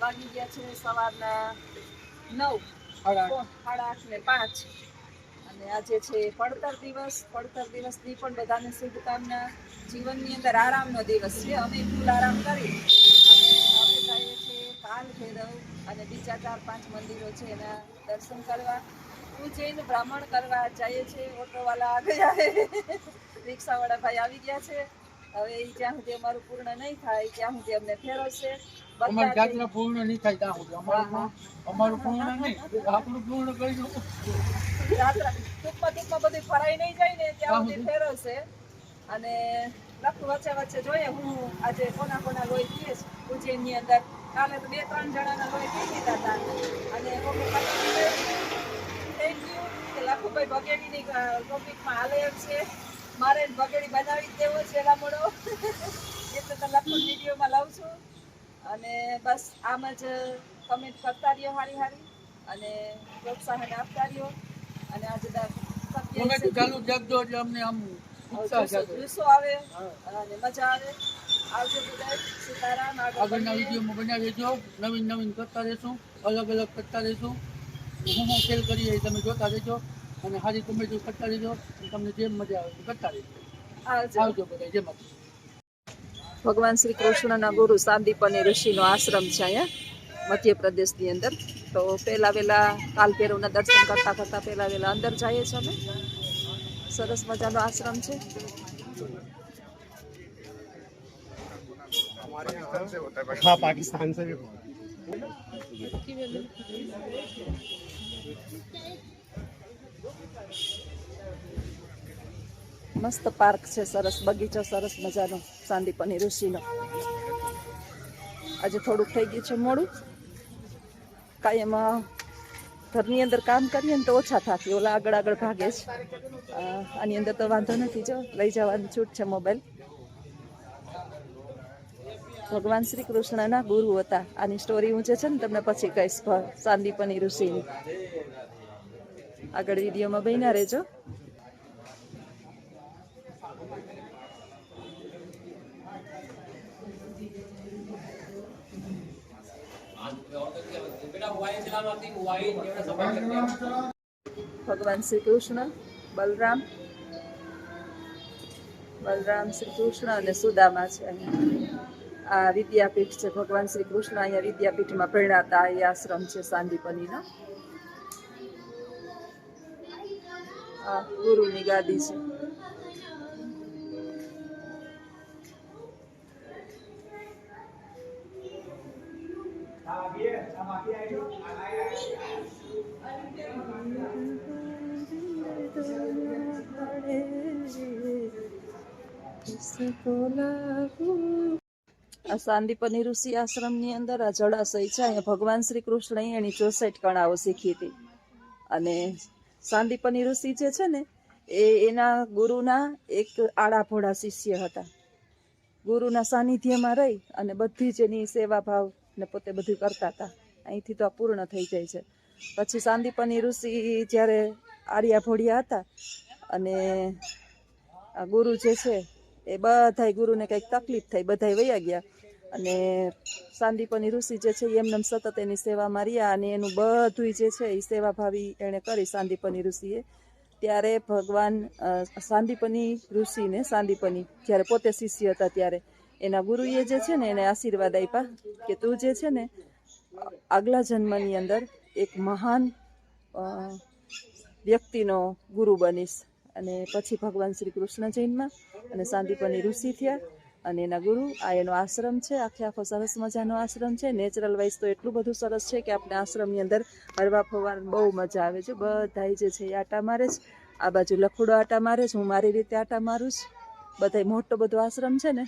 વાગી ગયા છે સવારના 9, 8:30 અને આજે છે પડતર દિવસની પણ બધાને શુભકામના. જીવનની અંદર આરામનો દિવસ છે. અમે ફૂલ આરામ કરી અને હવે જઈએ છીએ કાલ ભૈરવ અને બીજા 4-5 મંદિરો છે એના દર્શન કરવા. ઉજ્જૈન ભ્રમણ કરવા જઈએ છીએ. ઓટોવાળા આ ગયા, રિક્ષાવાળા ભાઈ આવી ગયા છે. હવે એ જ્યાં સુધી અમારું પૂર્ણ નહીં થાય ત્યાં સુધી અમને ફેરવશે. અમારી યાત્રા પૂર્ણ નહીં થાય ત્યાં સુધી અમારું પૂર્ણ નહીં, આપણું પૂર્ણ કરી દો. યાત્રા ટૂંકમાં બધું ફરાઈ નહીં જાય ને ત્યાં સુધી ફેરવશે. અને લખું વચ્ચે જોઈએ હું આજે કોના લોહી પીએ છે ઉજ્જૈનની અંદર. કાલે તો 2-3 જણાના લોહી પી લીધા હતા. અને થેન્ક યુ કે લખુભાઈ બગેડીની ટોપિકમાં હાલે એમ છે. મારે બગેડી બનાવી દેવો છે એલા મોડો એટલે તો લખું વિડીયોમાં લઉં છું. અને બસ આમ જ કમેન્ટ કરતા રહ્યો હારી અને પ્રોત્સાહન આપતા રહ્યો. અને આજે ચાલુ રાખજો એટલે અમને આમ જુસ્સો આવે અને મજા આવે. આવજો બધા. સીતારામ. આગળના વિડીયોમાં બનાવી દેજો. નવીન કરતા રહેશું, અલગ કરતા રહેશું. હું સેલ કરીએ તમે જોતા રહેજો અને સારી કોમેડી કરતા રહેજો. તમને જેમ મજા આવે કરતા રહેજો. આવજો બધા. જય માતા. ભગવાન શ્રી કૃષ્ણના ગુરુ સાંદીપની ઋષિનો આશ્રમ છે અહીંયા મધ્યપ્રદેશની અંદર. તો પહેલા વહેલા કાલ ભૈરવના દર્શન કરતા પહેલા વહેલા અંદર જઈએ છીએ અમે. સરસ મજાનો આશ્રમ છે. हाँ पाकिस्तान से भी મસ્ત પાર્ક છે, સરસ બગીચો, સરસ મજાનો સાંદીપની ઋષિનો. આજે થોડુંક થઈ ગયું છે મોડું. કાયમ ઘરની અંદર કામ કરીએ ને તો ઓછા થાકી, ઓલા આગળ ભાગે છે. આની અંદર તો વાંધો નથી, જો લઈ જવાની છૂટ છે મોબાઈલ. ભગવાન શ્રી કૃષ્ણના ગુરુ હતા. આની સ્ટોરી હું જે છે ને તમને પછી કહીશ સાંદીપની ઋષિની. આગળ વિડીયોમાં બન્યા રહેજો. ભગવાન શ્રી કૃષ્ણ, બલરામ શ્રી કૃષ્ણ અને સુદામા છે અહીંયા. આ વિદ્યાપીઠ છે. ભગવાન શ્રી કૃષ્ણ અહીંયા વિદ્યાપીઠમાં ભણ્યા હતા. એ આશ્રમ છે સાંદીપનીનો. આ ગુરુની ગાદી છે. આ સાંદીપની ઋષિ આશ્રમની અંદર આ જળાશય છે. અહીંયા ભગવાન શ્રી કૃષ્ણએ એની 64 કળાઓ શીખી હતી. અને સાંદીપની ઋષિ જે છે ને એ એના ગુરુના એક આડા ભોળા શિષ્ય હતા. ગુરુના સાનિધ્યમાં રહી અને બધી જ એની સેવા ભાવ ને પોતે બધું કરતા હતા. અહીંથી તો આ પૂર્ણ થઈ જાય છે. પછી સાંદીપની ઋષિ જ્યારે આર્યા ભોળિયા હતા અને આ ગુરુ જે છે એ બધાય ગુરુને કંઈક તકલીફ થઈ, બધાય વયા ગયા. અને સાંદીપની ઋષિ જે છે એમને સતત એની સેવામાં રહ્યા અને એનું બધું જે છે એ સેવાભાવી એણે કરી સાંદીપની ઋષિએ. ત્યારે ભગવાન સાંદીપની ઋષિને સાંદીપની જ્યારે પોતે શિષ્ય હતા ત્યારે એના ગુરુએ જે છે ને એને આશીર્વાદ આપ્યા કે તું જે છે ને આગલા જન્મની અંદર એક મહાન વ્યક્તિનો ગુરુ બનીશ. અને પછી ભગવાન શ્રી કૃષ્ણ જન્મ્યા અને સાંદીપની ઋષિ થયા અને એના ગુરુ. આ એનો આશ્રમ છે. આખો સરસ મજાનો આશ્રમ છે. નેચરલ વાઇઝ તો એટલું બધું સરસ છે કે આપણે આશ્રમની અંદર હરવા ફરવાની બહુ મજા આવે છે. બધાય જે છે એ આટા મારે છે. આ બાજુ લખુડો આટા મારે છે, હું મારી રીતે આટા મારું છું. બધાય મોટો બધો આશ્રમ છે ને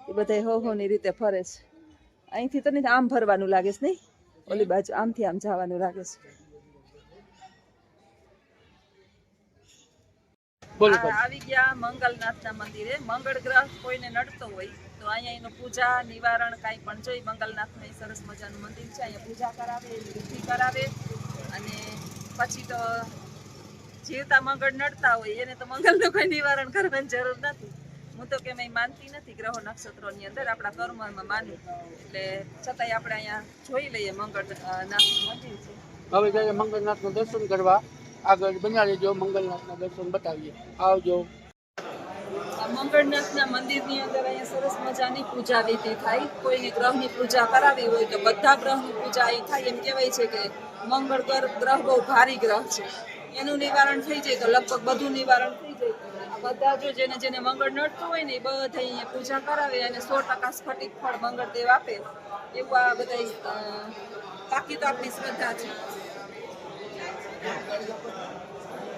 એ બધાય હોની રીતે ફરે છે. અહીંથી તો નહીં, આમ ફરવાનું લાગે છે નહીં, ઓલી બાજુ આમથી આમ જવાનું લાગે છે. આવી ગયા મંગલનાથના મંદિરે. મંગળ ગ્રહ કોઈને નડતો હોય તો અહીંયા એનું પૂજા નિવારણ કાંઈ પણ જોઈ. મંગલનાથનું સરસ મજાનું મંદિર છે. અહીંયા પૂજા કરાવે, વિધિ કરાવે અને પછી તો જીવતા મંગળ નડતા હોય એને તો મંગળનું કોઈ નિવારણ કરવાની જરૂર નથી. હું તો કે માનતી નથી ગ્રહો નક્ષત્રોની અંદર, આપણા કર્મમાં માનું, એટલે છતાંય આપણે અહીંયા જોઈ લઈએ મંગળનાથનું મંદિર છે. હવે જઈએ મંગળનાથના દર્શન કરવા, આગળ બન્યા રહેજો, મંગળનાથના દર્શન બતાવીએ. આવજો. આ મંગળનાથના મંદિરની અંદર અહીંયા સરસ મજાની પૂજા વિધિ થાય. કોઈને ગ્રહની પૂજા કરાવી હોય તો બધા ગ્રહની પૂજા અહીં થાય. એમ કહેવાય છે કે મંગળ ગ્રહ બહુ ભારી ગ્રહ છે, એનું નિવારણ થઈ જાય તો લગભગ બધું નિવારણ થઈ જાય. બધા જો જેને જેને મંગળ નડતું હોય ને એ બધા અહીંયા પૂજા કરાવે અને 100% સ્ફટિક ફળ મંગળદેવ આપે, એવું આ બધા બાકી તો આપણી શ્રદ્ધા છે.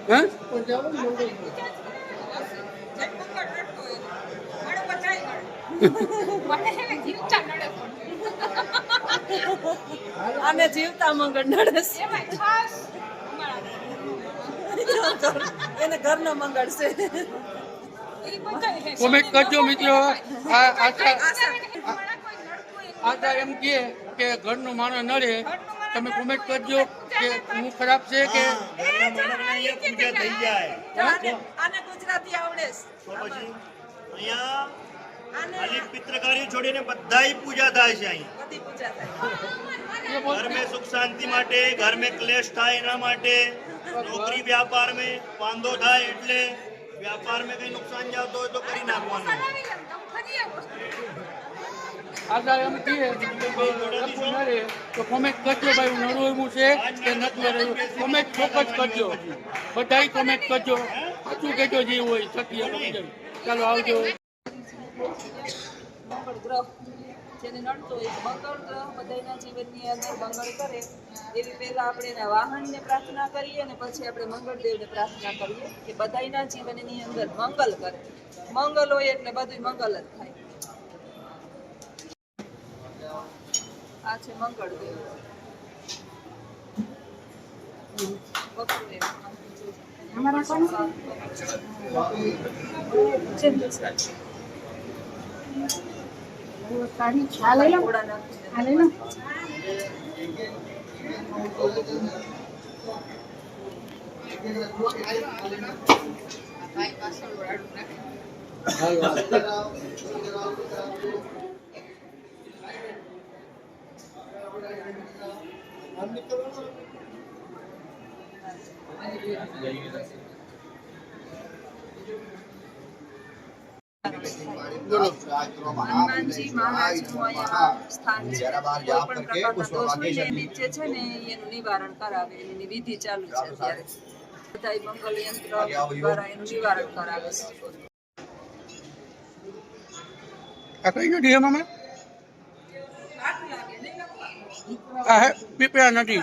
હે અને જીવતા મંગળ નડે એને ઘરનો મંગળ છે. કોમેન્ટ કરજો મિત્રો. આશા એમ કે ઘરનું માણસ નડે, તમે કોમેન્ટ કરજો કે હું ખરાબ છે કે પૂજા થઈ જાય આને ગુજરાતી આવડે છે. તો પછી અહીંયા ખાલી પિતૃકારી છોડીને બધાય પૂજા થાય છે. અહીં બધી પૂજા થાય. ઘર में सुख शांति માટે, ઘર में क्लेश થાય એના માટે, નોકરી વ્યાપાર में વાંધો થાય એટલે વ્યાપાર में કઈ નુકસાન જતો હોય તો કરી નાખવાનું. આશા એમ કે નડે તો કોમેન્ટ કરજો ભાઈ, હું નડવું છે કે નથી રહ્યું, કોમેન્ટ ચોક્કસ કરજો, બધાય કોમેન્ટ કરજો, સાચું કહેજો જે હોય સત્ય સમજાય. ચાલો આવજો. મંગળ ગ્રહ જેને નડતો હોય મંગળ ગ્રહ બધાના જીવનની અંદર મંગળ કરે એવી પહેલા આપણે એના વાહનને પ્રાર્થના કરીએ અને પછી આપણે મંગળદેવને પ્રાર્થના કરીએ કે બધાના જીવનની અંદર મંગલ કરે. મંગલ હોય એટલે બધું મંગલ જ થાય. આ છે મંગળદેવ. હનુમાનજી મહારાજનું અહીંયા સ્થાન છે. કોઈ પણ પ્રકારના દોષ હોય ને એની જે છે ને એનું નિવારણ કરાવે, એની વિધિ ચાલુ છે અત્યારે. બધા મંગલ યંત્ર દ્વારા એનું નિવારણ કરાવે છે. આ કઈ નદી એમાં આ હે પીપળા નદી.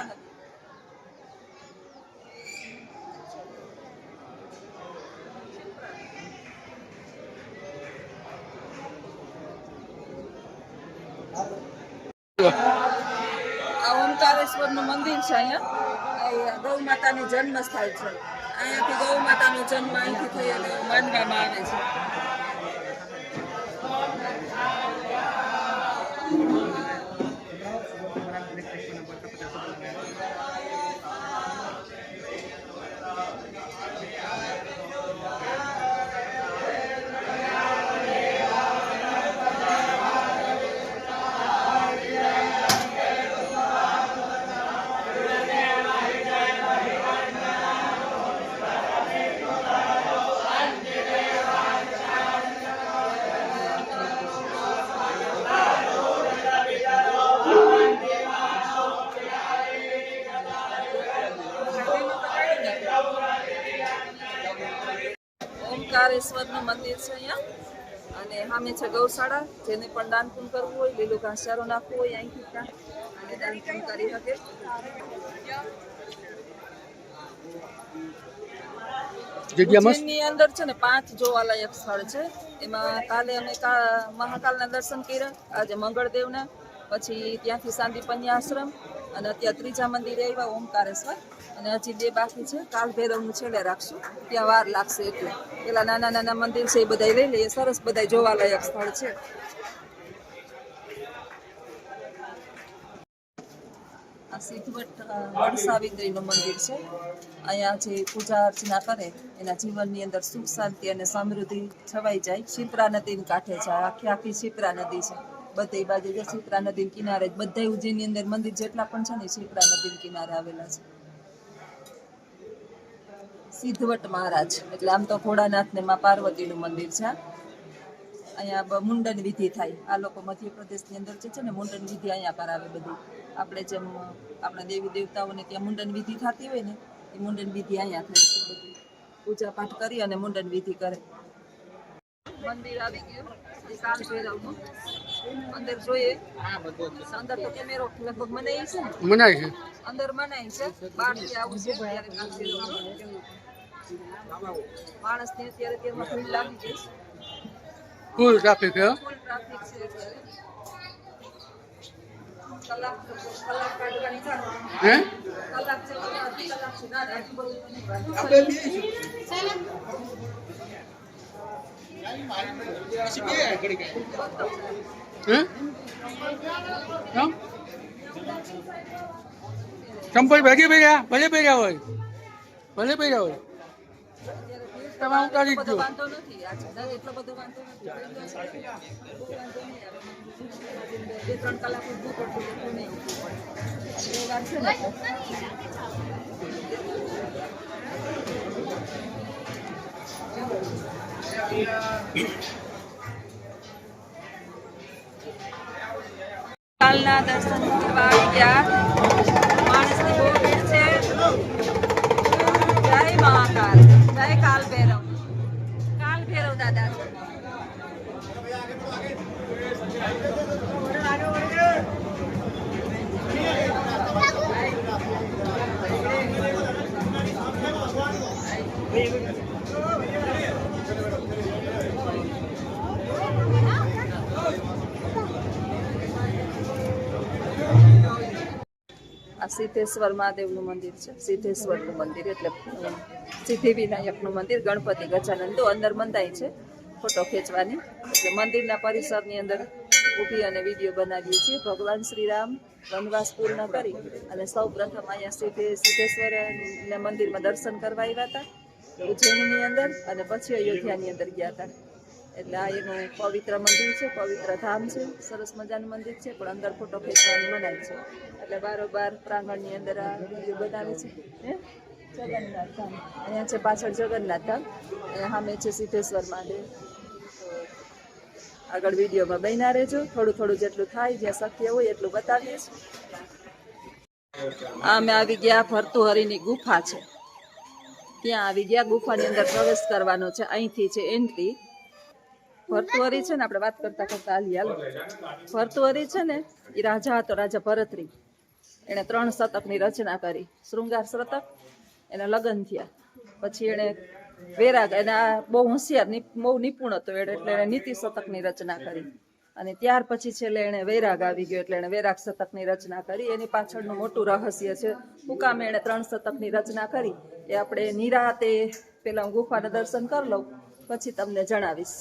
આ ઓમકારેશ્વરનું મંદિર છે. અહીંયા ગૌ માતાનું જન્મ સ્થળ છે. અહીંયાથી ગૌ માતાનો જન્મ અહીંથી થયેલો માનવામાં આવે છે. ઓમકારેશ્વરનું મંદિર છે અહીંયા અને સામે છે ગૌશાળા. જેને પણ દાન પૂન કરવું હોય, લીલું ઘાસચારો નાખવું હોય અહીંથી ત્યાં અને દાન પૂન કરી શકે. ઉજ્જૈનની અંદર છે ને 5 જોવાલાયક સ્થળ છે. એમાં કાલે અમે મહાકાલના દર્શન કર્યા, આજે મંગળદેવના, પછી ત્યાંથી સાંદીપન્ય આશ્રમ અને અત્યારે ત્રીજા મંદિરે આવ્યા ઓમકારેશ્વર, અને હજી 2 બાકી છે. કાલ ભૈરવનું છેલ્લે રાખશું, ત્યાં વાર લાગશે એટલે પેલા નાના નાના મંદિર છે એ બધા લઈ લઈએ. સરસ બધા જોવાલાયક સ્થળ છે. આ સિદ્ધવટ વડ સાવિત્રીનું મંદિર છે. અહીંયા જે પૂજા અર્ચના કરે એના જીવનની અંદર સુખ શાંતિ અને સમૃદ્ધિ છવાઈ જાય. શિપ્રા નદીને કાંઠે છે, આખી આખી શિપ્રા નદી છે. બધી બાજુ જે શિપ્રા નદી કિનારે જ બધા ઉજ્જૈનની અંદર મંદિર જેટલા પણ છે ને શિપ્રા નદી કિનારે આવેલા છે. સિદ્ધવટ મહારાજ એટલે આમ તો ભોળાનાથ ને માં પાર્વતીનું મંદિર છે. અહીંયા મુંડન વિધિ થાય. આ લોકો મધ્યપ્રદેશની અંદર જે છે ને મુંડન વિધિ અહીંયા કરાવે બધી. આપણે જેમ આપણા દેવી દેવતાઓને ત્યાં મુંડન વિધિ થતી હોય ને એ મુંડન વિધિ અહીંયા થાય છે. બધી પૂજા પાઠ કરી અને મુંડન વિધિ કરે. મંદિર આવી ગયું એ કાલ ભૈરવનું. અંદર જોઈએ અંદર તો કેમેરો લગભગ મનાય છે ને મનાય છે અંદર મનાય છે. બહારથી આવું છે ત્યારે કાલ ભૈરવનું માણસ ને અત્યારે તેમાં ભીડ લાગી ગઈ છે. ફૂલ ટ્રાફિક છે ફૂલ ટ્રાફિક છે અત્યારે. કલાક કાઢવાની થાય. હે કલાક છે અડધી કલાક છે ના આટલું બધું નહીં. હે ચંપલ ભેગી પહેર્યા ભલે પહેર્યા હોય તમે ઉતારી બધો દો. વાંધો નથી. આ છે એટલો બધો વાંધો નથી. બહુ વાંધો નહીં આવે. 2-3 કલાક ઊભું પડતું એટલું નહીં ઊભું પડે. એ વાત છે ને કાલના દર્શન કરવા આવી ગયા. માણસની બહુ ભીડ છે. જય મહાકાલ, જય કાલ ભૈરવ. કાલ ભૈરવ દાદા છે. આ સિદ્ધેશ્વર મહાદેવનું મંદિર છે. સિદ્ધેશ્વરનું મંદિર એટલે સિદ્ધિ વિનાયકનું મંદિર. ગણપતિ ગજાનંદો અંદર બંધાય છે ફોટો ખેંચવાની. એટલે મંદિરના પરિસરની અંદર ઊભી અને વિડીયો બનાવીએ છીએ. ભગવાન શ્રીરામ વનવાસ પૂર્ણ કરી અને સૌ પ્રથમ અહીંયા સિદ્ધેશ્વર મંદિરમાં દર્શન કરવા આવ્યા હતા ઉજ્જૈનની અંદર, અને પછી અયોધ્યાની અંદર ગયા હતા. એટલે આ એનું પવિત્ર મંદિર છે, પવિત્ર ધામ છે. સરસ મજાનું મંદિર છે, પણ અંદર ફોટો ખેંચવાની મનાય છે. એટલે બારોબાર પ્રાંગણની અંદર આ વિડીયો બનાવે છે. જગન્નાથ ધામ અહીંયા છે, પાછળ જગન્નાથ ધામ, સામે છે સિદ્ધેશ્વર મહાદેવ. આગળ વિડીયોમાં બન્યા રહેજો. થોડું થોડું જેટલું થાય જ્યાં શક્ય હોય એટલું બતાવીએ છીએ. અમે આવી ગયા ભર્તુહરિની ગુફા છે ત્યાં આવી ગયા. ગુફાની અંદર પ્રવેશ કરવાનો છે. અહીંથી છે એન્ટ્રી. ભર્તુહરિ છે ને આપણે વાત કરતા કરતા હાલો. ભર્તુહરિ છે ને એ રાજા હતો, રાજા ભરતરી. એણે 3 શતકની રચના કરી. શૃંગાર શતક, એના લગ્ન થયા પછી એણે વૈરાગ, એના બહુ હોશિયાર બહુ નિપુણ હતો એટલે એણે નીતિ શતકની રચના કરી. અને ત્યાર પછી છેલ્લે એણે વૈરાગ આવી ગયો એટલે એણે વૈરાગ શતકની રચના કરી. એની પાછળનું મોટું રહસ્ય છે. શું કામ એણે 3 શતકની રચના કરી એ આપણે નિરાતે પેલા હું ગુફાના દર્શન કરી લઉં પછી તમને જણાવીશ.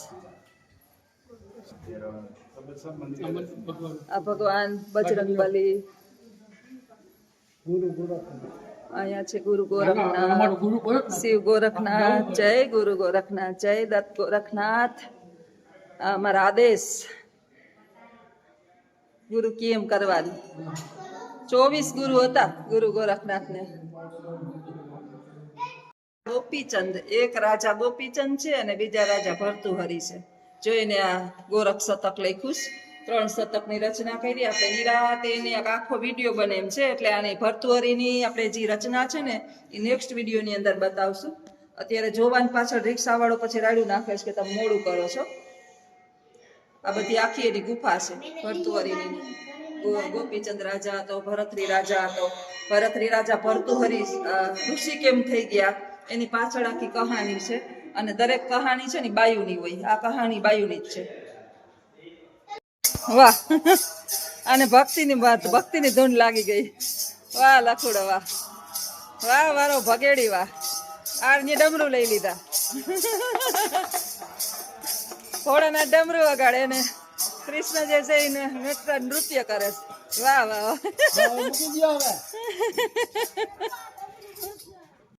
આ ભગવાન બજરંગબલી. અહીંયા છે ગુરુ ગોરખનાથ, શિવ ગોરખનાથ. જય ગુરુ ગોરખનાથ, જય દત્ત ગોરખનાથ. અમારા આદેશ ગુરુ કેમ કરવાનું. 24 ગુરુ હતા ગુરુ ગોરખનાથને. ગોપીચંદ, એક રાજા ગોપીચંદ છે અને બીજા રાજા ભર્તુહરિ છે. જોઈને આ ગોરખ શતક લખ્યું છે. 3 શતકની રચના કરી. આપણે નિરાતે એની આખો વિડીયો બને એમ છે. એટલે આની ભર્તુહરિની આપણે જે રચના છે ને એ નેક્સ્ટ વિડીયોની અંદર બતાવશું. અત્યારે જોવાની પાછળ રિક્ષાવાળો પછી રાડ્યું નાખે છે કે તમે મોડું કરો છો. આ બધી આખી એની ગુફા છે ભર્તુહરિની. ગોપીચંદ રાજા હતો, ભરતરી રાજા હતો. ભરતરી રાજા ભર્તુહરિ ઋષિ કેમ થઈ ગયા એની પાછળ આખી કહાની છે. અને દરેક કહાની છે ને બાયુની હોય. આ કહાની બાયુની જ છે. વાહ, અને ભક્તિની ધૂન લાગી ગઈ. વાહ લખુડો, વાહ વાહ, મારો ભગેડી, વાહ. આરને ડમરું લઈ લીધા. ઘોડાના ડમરું વગાડે ને કૃષ્ણ જે છે એને નૃત્ય કરે છે. વાહ વાહ મૂકી દો હવે